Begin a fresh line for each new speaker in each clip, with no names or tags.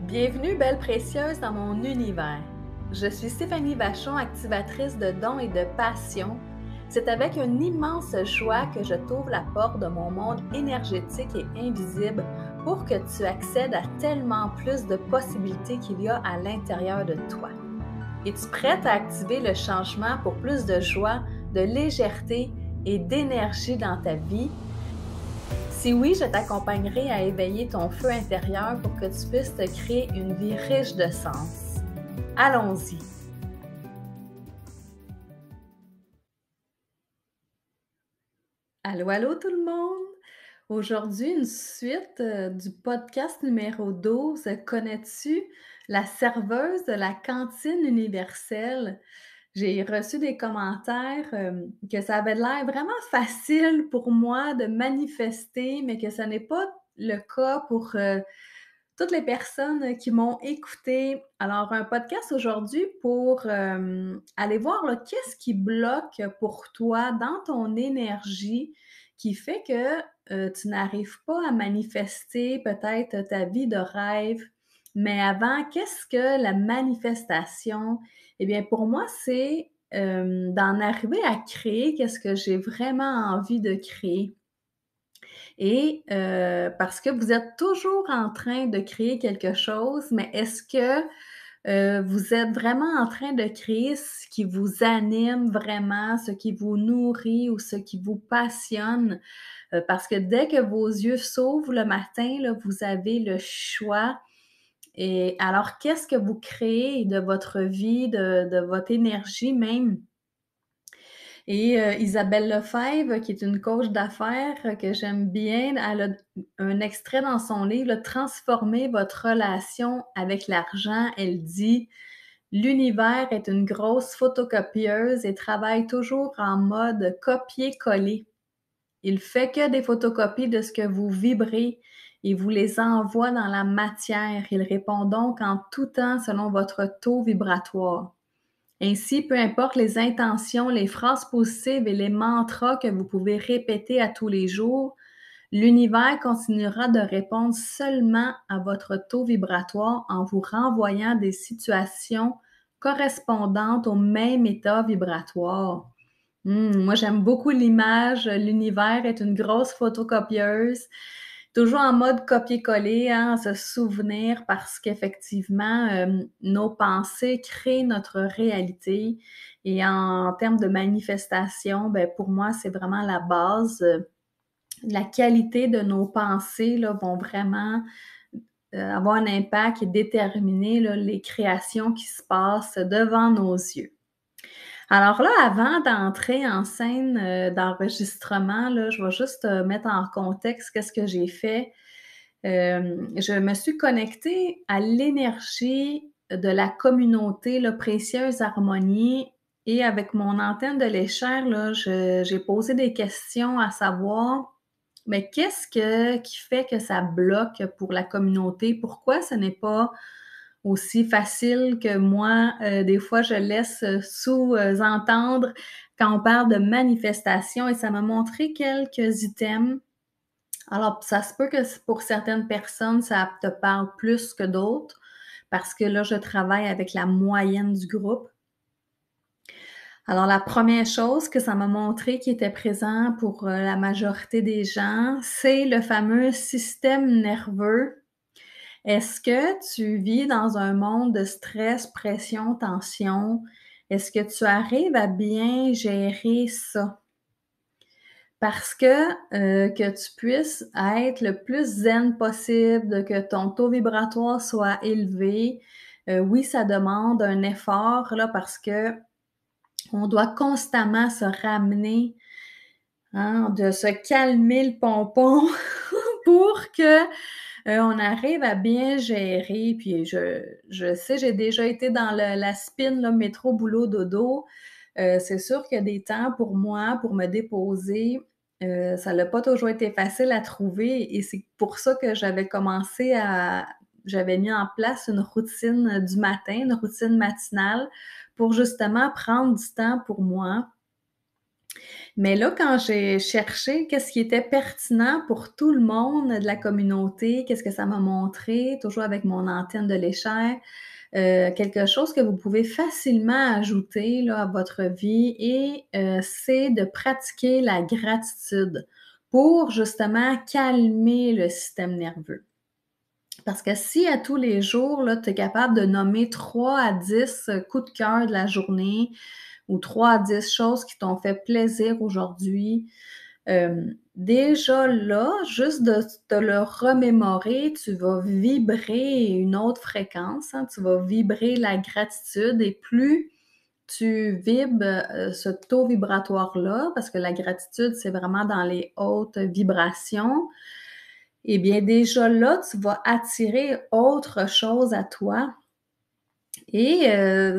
Bienvenue, belle précieuse, dans mon univers. Je suis Stéphanie Vachon, activatrice de dons et de passion. C'est avec une immense joie que je t'ouvre la porte de mon monde énergétique et invisible pour que tu accèdes à tellement plus de possibilités qu'il y a à l'intérieur de toi. Es-tu prête à activer le changement pour plus de joie, de légèreté et d'énergie dans ta vie? Si oui, je t'accompagnerai à éveiller ton feu intérieur pour que tu puisses te créer une vie riche de sens. Allons-y! Allô, allô tout le monde! Aujourd'hui, une suite du podcast numéro 12. Connais-tu la serveuse de la cantine universelle? J'ai reçu des commentaires que ça avait l'air vraiment facile pour moi de manifester, mais que ce n'est pas le cas pour toutes les personnes qui m'ont écoutée. Alors, un podcast aujourd'hui pour aller voir là, qu'est-ce qui bloque pour toi dans ton énergie qui fait que tu n'arrives pas à manifester peut-être ta vie de rêve. Mais avant, qu'est-ce que la manifestation? Eh bien, pour moi, c'est d'en arriver à créer qu'est-ce que j'ai vraiment envie de créer. Et parce que vous êtes toujours en train de créer quelque chose, mais est-ce que vous êtes vraiment en train de créer ce qui vous anime vraiment, ce qui vous nourrit ou ce qui vous passionne? Parce que dès que vos yeux s'ouvrent le matin, là, vous avez le choix. Et alors, qu'est-ce que vous créez de votre vie, de votre énergie même? Et Isabelle Lefebvre, qui est une coach d'affaires que j'aime bien, elle a un extrait dans son livre, là, Transformer votre relation avec l'argent. Elle dit: «L'univers est une grosse photocopieuse et travaille toujours en mode copier-coller. Il fait que des photocopies de ce que vous vibrez et vous les envoie dans la matière. Il répond donc en tout temps selon votre taux vibratoire. Ainsi, peu importe les intentions, les phrases positives et les mantras que vous pouvez répéter à tous les jours, l'univers continuera de répondre seulement à votre taux vibratoire en vous renvoyant des situations correspondantes au même état vibratoire. Moi, j'aime beaucoup l'image. L'univers est une grosse photocopieuse, toujours en mode copier-coller, hein, se souvenir parce qu'effectivement, nos pensées créent notre réalité. Et en termes de manifestation, ben, pour moi, c'est vraiment la base. La qualité de nos pensées là, vont vraiment avoir un impact et déterminer là, les créations qui se passent devant nos yeux. Alors là, avant d'entrer en scène, d'enregistrement, là, je vais juste, mettre en contexte qu'est-ce que j'ai fait. Je me suis connectée à l'énergie de la communauté, là, Précieuse Harmonie, et avec mon antenne de l'échelle, là, j'ai posé des questions à savoir, mais qui fait que ça bloque pour la communauté? Pourquoi ce n'est pas aussi facile que moi, des fois, je laisse sous-entendre quand on parle de manifestation, et ça m'a montré quelques items. Alors, ça se peut que pour certaines personnes, ça te parle plus que d'autres parce que là, je travaille avec la moyenne du groupe. Alors, la première chose que ça m'a montré qui était présent pour la majorité des gens, c'est le fameux système nerveux. Est-ce que tu vis dans un monde de stress, pression, tension? Est-ce que tu arrives à bien gérer ça? Parce que tu puisses être le plus zen possible, que ton taux vibratoire soit élevé, oui, ça demande un effort là parce qu'on doit constamment se ramener, hein, de se calmer le pompon pour que on arrive à bien gérer. Puis je sais, j'ai déjà été dans la spin, là, métro, boulot, dodo. C'est sûr qu'il y a des temps pour moi, pour me déposer. Ça n'a pas toujours été facile à trouver et c'est pour ça que j'avais mis en place une routine du matin, une routine matinale pour justement prendre du temps pour moi. Mais là, quand j'ai cherché qu'est-ce qui était pertinent pour tout le monde de la communauté, qu'est-ce que ça m'a montré, toujours avec mon antenne de l'échelle, quelque chose que vous pouvez facilement ajouter là, à votre vie et c'est de pratiquer la gratitude pour justement calmer le système nerveux. Parce que si à tous les jours, là, tu es capable de nommer 3 à 10 coups de cœur de la journée ou 3 à 10 choses qui t'ont fait plaisir aujourd'hui, déjà là, juste de te le remémorer, tu vas vibrer une autre fréquence, hein, tu vas vibrer la gratitude et plus tu vibres, ce taux vibratoire-là, parce que la gratitude, c'est vraiment dans les hautes vibrations, et bien déjà là, tu vas attirer autre chose à toi et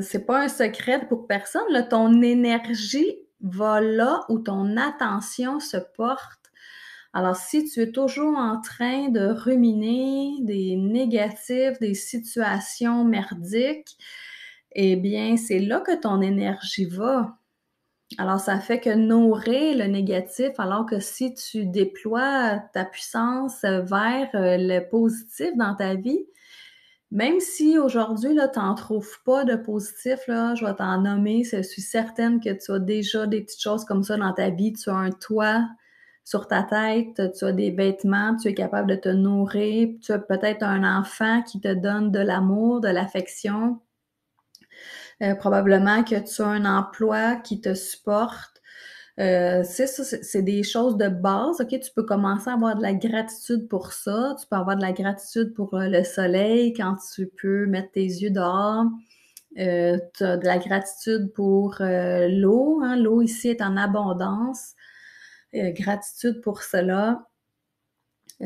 c'est pas un secret pour personne, là, ton énergie va là où ton attention se porte. Alors si tu es toujours en train de ruminer des négatifs, des situations merdiques, eh bien, c'est là que ton énergie va. Alors ça fait que nourrir le négatif, alors que si tu déploies ta puissance vers, le positif dans ta vie, même si aujourd'hui, là, tu en trouves pas de positif, là, je vais t'en nommer, je suis certaine que tu as déjà des petites choses comme ça dans ta vie. Tu as un toit sur ta tête, tu as des vêtements, tu es capable de te nourrir, tu as peut-être un enfant qui te donne de l'amour, de l'affection. Probablement que tu as un emploi qui te supporte. C'est ça, c'est des choses de base, OK? Tu peux commencer à avoir de la gratitude pour ça. Tu peux avoir de la gratitude pour, le soleil quand tu peux mettre tes yeux dehors. Tu as de la gratitude pour, l'eau, hein. L'eau ici est en abondance. Gratitude pour cela.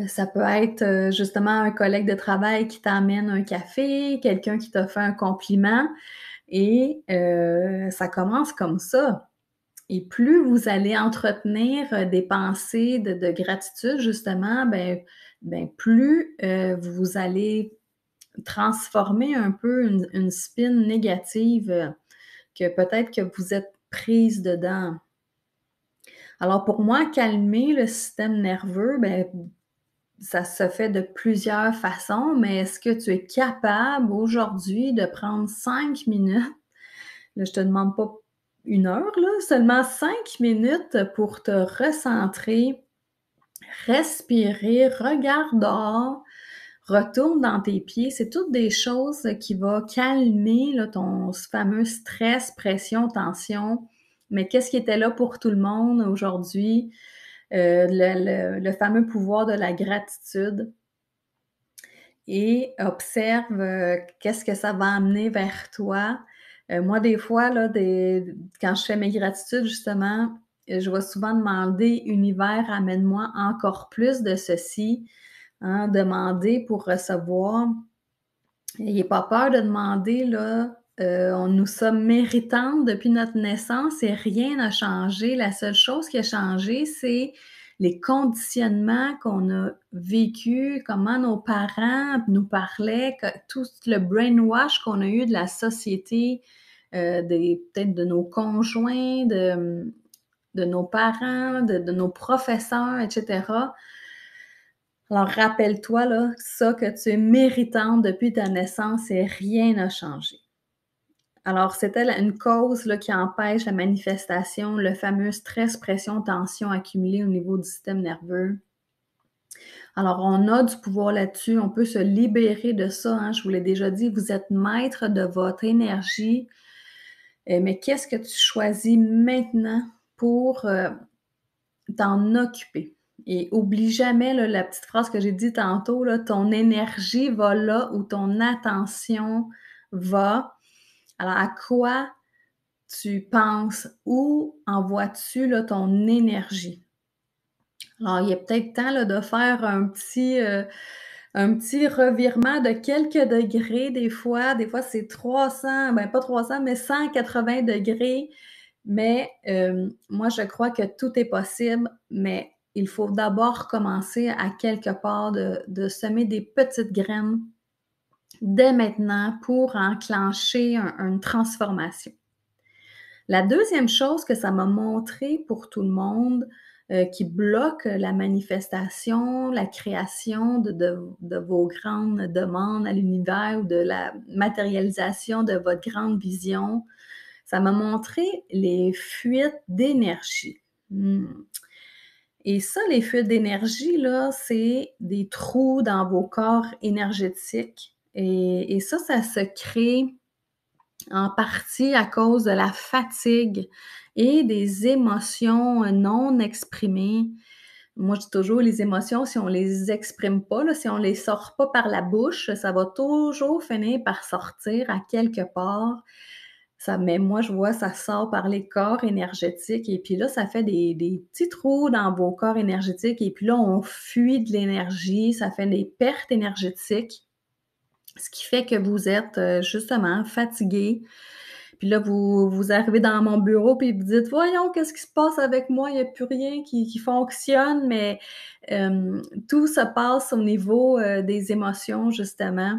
Ça peut être, justement un collègue de travail qui t'amène un café, quelqu'un qui t'a fait un compliment et ça commence comme ça. Et plus vous allez entretenir, des pensées de gratitude justement, plus, vous allez transformer un peu une spin négative, que peut-être que vous êtes prise dedans. Alors pour moi, calmer le système nerveux, ça se fait de plusieurs façons, mais est-ce que tu es capable aujourd'hui de prendre 5 minutes. Là, je te demande pas 1 heure, là, seulement 5 minutes pour te recentrer, respirer, regarde dehors, retourne dans tes pieds. C'est toutes des choses qui vont calmer là, ton fameux stress, pression, tension. Mais qu'est-ce qui était là pour tout le monde aujourd'hui? Le fameux pouvoir de la gratitude et observe, qu'est-ce que ça va amener vers toi. Moi, des fois, là, quand je fais mes gratitudes, justement, je vais souvent demander: «Univers, amène-moi encore plus de ceci», hein, demander pour recevoir. Ayez pas peur de demander, là, nous sommes méritantes depuis notre naissance et rien n'a changé. La seule chose qui a changé, c'est les conditionnements qu'on a vécus, comment nos parents nous parlaient, que tout le brainwash qu'on a eu de la société, des peut-être de nos conjoints, de nos parents, de nos professeurs et cetera. Alors rappelle-toi là, ça que tu es méritante depuis ta naissance et rien n'a changé. Alors c'était une cause là, qui empêche la manifestation, le fameux stress, pression, tension accumulée au niveau du système nerveux. Alors on a du pouvoir là-dessus, on peut se libérer de ça, hein. Je vous l'ai déjà dit, vous êtes maître de votre énergie, mais qu'est-ce que tu choisis maintenant pour, t'en occuper? Et oublie jamais là, la petite phrase que j'ai dit tantôt, là, ton énergie va là où ton attention va. Alors, à quoi tu penses? Où envoies-tu là, ton énergie? Alors, il est peut-être temps là, de faire un petit revirement de quelques degrés des fois. Des fois, c'est 300, ben pas 300, mais 180 degrés. Mais moi, je crois que tout est possible, mais il faut d'abord commencer à quelque part de semer des petites graines dès maintenant pour enclencher une transformation. La deuxième chose que ça m'a montré pour tout le monde, qui bloque la manifestation, la création de vos grandes demandes à l'univers ou de la matérialisation de votre grande vision, ça m'a montré les fuites d'énergie. Mmh. Et ça, les fuites d'énergie, là, c'est des trous dans vos corps énergétiques et ça se crée en partie à cause de la fatigue et des émotions, non exprimées. Moi, je dis toujours les émotions, si on les exprime pas, là, si on les sort pas par la bouche, ça va toujours finir par sortir à quelque part. Ça mais moi, je vois, ça sort par les corps énergétiques et puis là, ça fait des petits trous dans vos corps énergétiques et puis là, on fuit de l'énergie, ça fait des pertes énergétiques, ce qui fait que vous êtes, justement fatigué. Puis là, vous arrivez dans mon bureau puis vous dites: «Voyons, qu'est-ce qui se passe avec moi? Il y a plus rien qui fonctionne», mais tout se passe au niveau, des émotions, justement.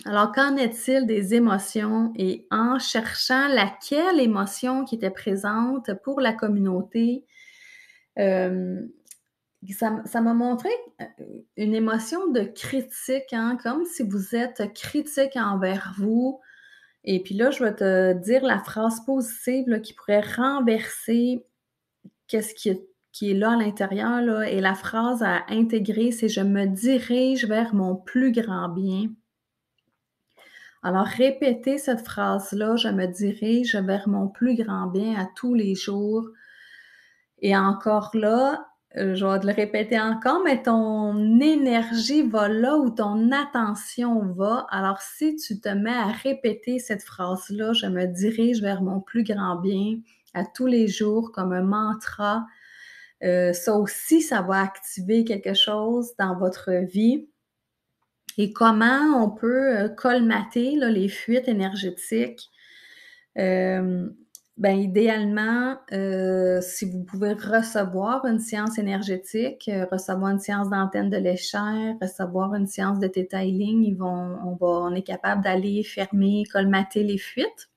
Alors, qu'en est-il des émotions et en cherchant laquelle émotion qui était présente pour la communauté, hem, ça m'a montré, une émotion de critique, hein, comme si vous êtes critique envers vous. Et puis là, je vais te dire la phrase positive là, qui pourrait renverser qu'est-ce qui est là à l'intérieur là, et la phrase à intégrer, c'est: «Je me dirige vers mon plus grand bien». Alors répétez cette phrase-là: «Je me dirige vers mon plus grand bien» à tous les jours et encore là, je vais te le répéter encore, mais ton énergie va là où ton attention va. Alors si tu te mets à répéter cette phrase-là: «Je me dirige vers mon plus grand bien» à tous les jours comme un mantra, ça aussi, ça va activer quelque chose dans votre vie. Et comment on peut, colmater là, les fuites énergétiques? Hem, ben, idéalement, si vous pouvez recevoir une séance énergétique, recevoir une séance d'antenne de léchère, recevoir une séance de Theta Healing, on est capable d'aller fermer, colmater les fuites.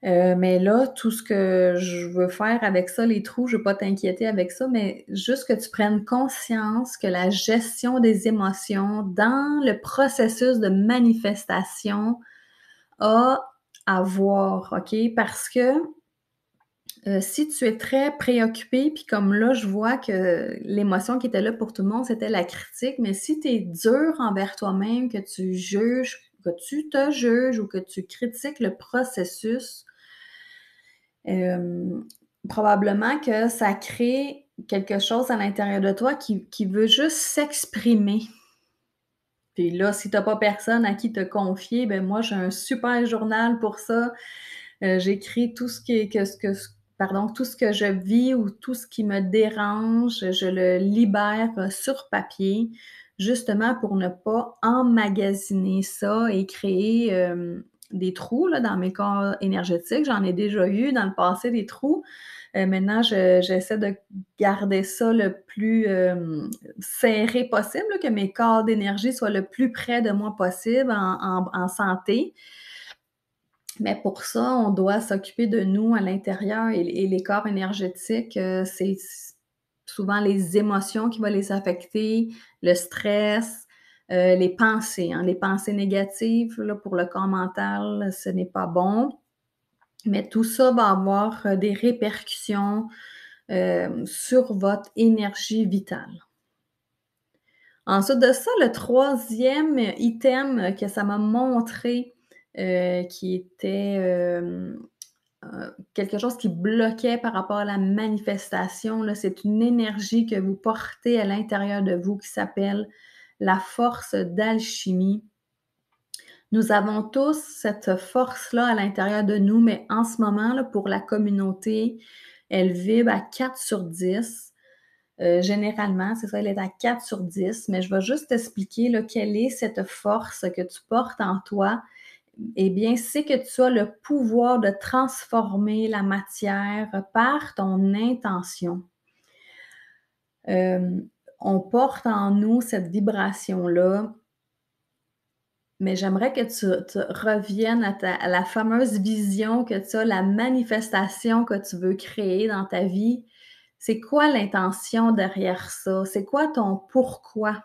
Mais là, tout ce que je veux faire avec ça, les trous, je veux pas t'inquiéter avec ça, mais juste que tu prennes conscience que la gestion des émotions dans le processus de manifestation a à voir, OK? Parce que, si tu es très préoccupé, puis comme là, je vois que l'émotion qui était là pour tout le monde, c'était la critique, mais si tu es dur envers toi-même, que tu juges, que tu te juges ou que tu critiques le processus, Hem, probablement que ça crée quelque chose à l'intérieur de toi qui veut juste s'exprimer. Puis là, si tu as pas personne à qui te confier, ben moi, j'ai un super journal pour ça. J'écris tout ce qui est que ce que ce pardon, tout ce que je vis ou tout ce qui me dérange, je le libère, sur papier, justement pour ne pas emmagasiner ça et créer, des trous là, dans mes corps énergétiques. J'en ai déjà eu dans le passé des trous. Maintenant, j'essaie de garder ça le plus, serré possible, là, que mes corps d'énergie soient le plus près de moi possible en santé. Mais pour ça, on doit s'occuper de nous à l'intérieur et les corps énergétiques, c'est souvent les émotions qui vont les affecter, le stress, les pensées, hein. Les pensées négatives, là, pour le corps mental, ce n'est pas bon. Mais tout ça va avoir, des répercussions, sur votre énergie vitale. Ensuite de ça, le troisième item que ça m'a montré, qui était, quelque chose qui bloquait par rapport à la manifestation, là, c'est une énergie que vous portez à l'intérieur de vous qui s'appelle la force d'alchimie. Nous avons tous cette force-là à l'intérieur de nous, mais en ce moment, là, pour la communauté, elle vibre à 4/10. Généralement, c'est ça, elle est à 4/10, mais je vais juste t'expliquer là, quelle est cette force que tu portes en toi. Eh bien, c'est que tu as le pouvoir de transformer la matière par ton intention. On porte en nous cette vibration-là mais j'aimerais que tu reviennes à la fameuse vision que tu as, la manifestation que tu veux créer dans ta vie. C'est quoi l'intention derrière ça? C'est quoi ton pourquoi?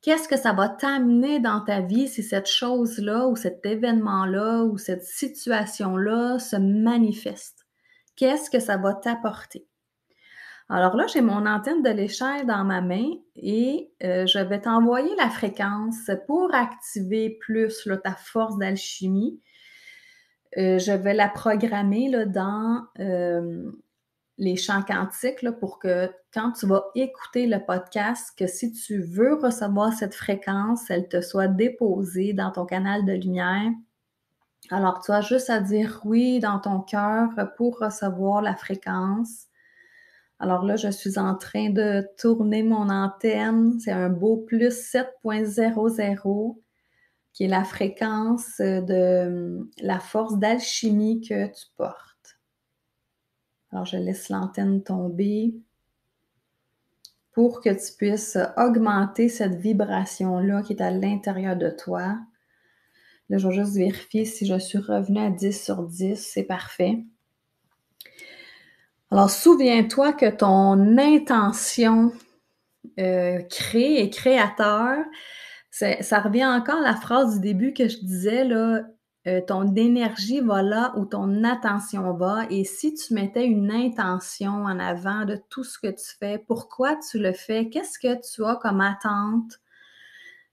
Qu'est-ce que ça va t'amener dans ta vie si cette chose-là ou cet événement-là ou cette situation-là se manifeste? Qu'est-ce que ça va t'apporter? Alors là, j'ai mon antenne de l'échelle dans ma main et je vais t'envoyer la fréquence pour activer plus là, ta force d'alchimie. Je vais la programmer là, dans les champs quantiques là, pour que quand tu vas écouter le podcast, que si tu veux recevoir cette fréquence, elle te soit déposée dans ton canal de lumière. Alors, tu as juste à dire oui dans ton cœur pour recevoir la fréquence. Alors là, je suis en train de tourner mon antenne. C'est un beau plus 7.00 qui est la fréquence de la force d'alchimie que tu portes. Alors, je laisse l'antenne tomber pour que tu puisses augmenter cette vibration-là qui est à l'intérieur de toi. Là, je vais juste vérifier si je suis revenue à 10 sur 10. C'est parfait. Alors, souviens-toi que ton intention crée et créateur, ça revient encore à la phrase du début que je disais, là, ton énergie va là où ton attention va et si tu mettais une intention en avant de tout ce que tu fais, pourquoi tu le fais, qu'est-ce que tu as comme attente?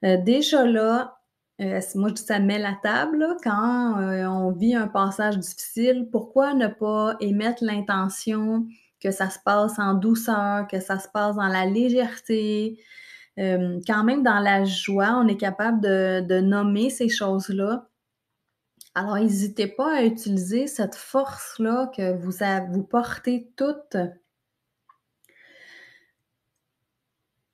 Déjà là, moi je dis ça met la table là, quand, on vit un passage difficile, pourquoi ne pas émettre l'intention que ça se passe en douceur, que ça se passe dans la légèreté, quand même dans la joie, on est capable de nommer ces choses-là. Alors n'hésitez pas à utiliser cette force-là que vous portez toutes.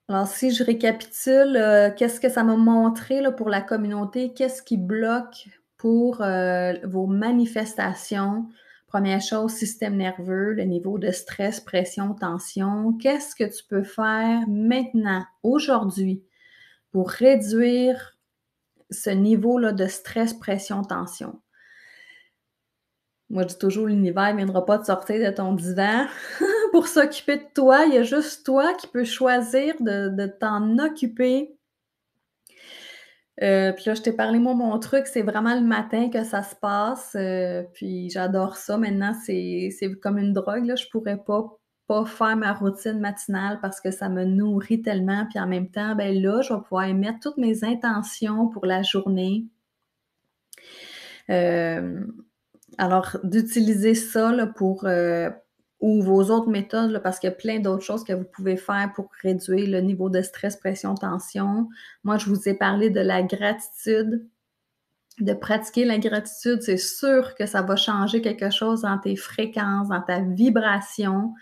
Alors si je récapitule, qu'est-ce que ça m'a montré là, pour la communauté? Qu'est-ce qui bloque pour, vos manifestations? Première chose, système nerveux, le niveau de stress, pression, tension. Qu'est-ce que tu peux faire maintenant, aujourd'hui, pour réduire ce niveau-là de stress, pression, tension? Moi, je dis toujours, l'univers ne viendra pas te sortir de ton divan pour s'occuper de toi. Il y a juste toi qui peux choisir de t'en occuper. Puis là, je t'ai parlé, moi, mon truc, c'est vraiment le matin que ça se passe, puis j'adore ça. Maintenant, c'est comme une drogue, là. Je pourrais pas faire ma routine matinale parce que ça me nourrit tellement. Puis en même temps, ben là, je vais pouvoir émettre toutes mes intentions pour la journée. Hem Alors, d'utiliser ça là, pour, ou vos autres méthodes, là, parce qu'il y a plein d'autres choses que vous pouvez faire pour réduire le niveau de stress, pression, tension. Moi, je vous ai parlé de la gratitude. De pratiquer la gratitude, c'est sûr que ça va changer quelque chose dans tes fréquences, dans ta vibration.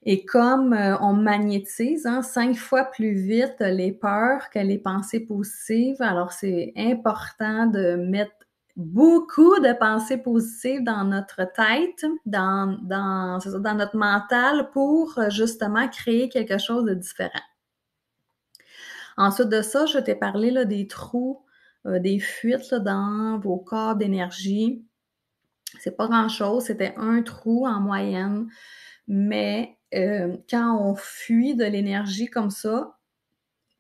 Et comme, on magnétise, hein, 5 fois plus vite les peurs que les pensées positives, alors c'est important de mettre beaucoup de pensées positives dans notre tête, c'est ça, dans notre mental pour, justement créer quelque chose de différent. Ensuite de ça, je t'ai parlé là, des trous, des fuites là, dans vos corps d'énergie. C'est pas grand-chose, c'était un trou en moyenne, mais quand on fuit de l'énergie comme ça,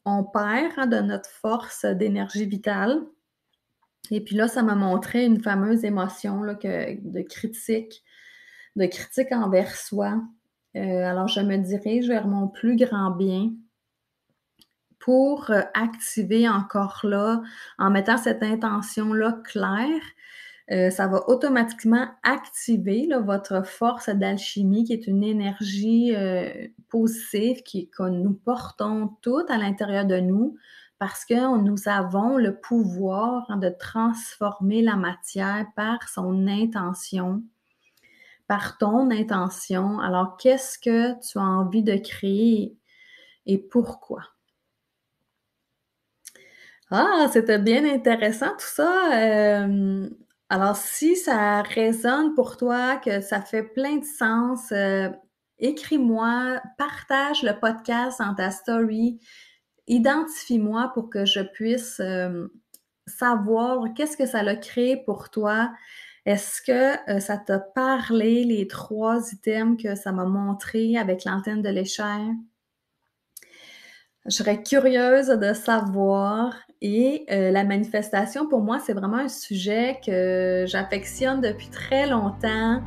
on perd, hein, de notre force d'énergie vitale et puis là, ça m'a montré une fameuse émotion là que de critique envers soi. Alors je me dirige vers mon plus grand bien pour, activer encore là, en mettant cette intention-là claire. Ça va automatiquement activer là, votre force d'alchimie qui est une énergie, positive que nous portons toutes à l'intérieur de nous parce que nous avons le pouvoir, hein, de transformer la matière par son intention, par ton intention. Alors qu'est-ce que tu as envie de créer et pourquoi? Ah, c'était bien intéressant tout ça. Alors si ça résonne pour toi, que ça fait plein de sens, écris-moi, partage le podcast dans ta story, identifie-moi pour que je puisse, savoir qu'est-ce que ça l'a créé pour toi? Est-ce que, ça t'a parlé, les 3 items que ça m'a montré avec l'antenne de l'échelle? Je serais curieuse de savoir et la manifestation pour moi, c'est vraiment un sujet que j'affectionne depuis très longtemps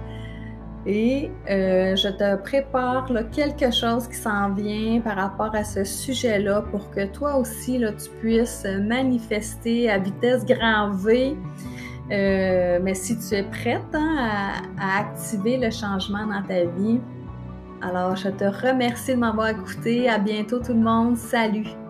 et je te prépare là, quelque chose qui s'en vient par rapport à ce sujet-là pour que toi aussi, là, tu puisses manifester à vitesse grand V. Mais si tu es prête hein, à activer le changement dans ta vie, alors je te remercie de m'avoir écouté. À bientôt tout le monde. Salut!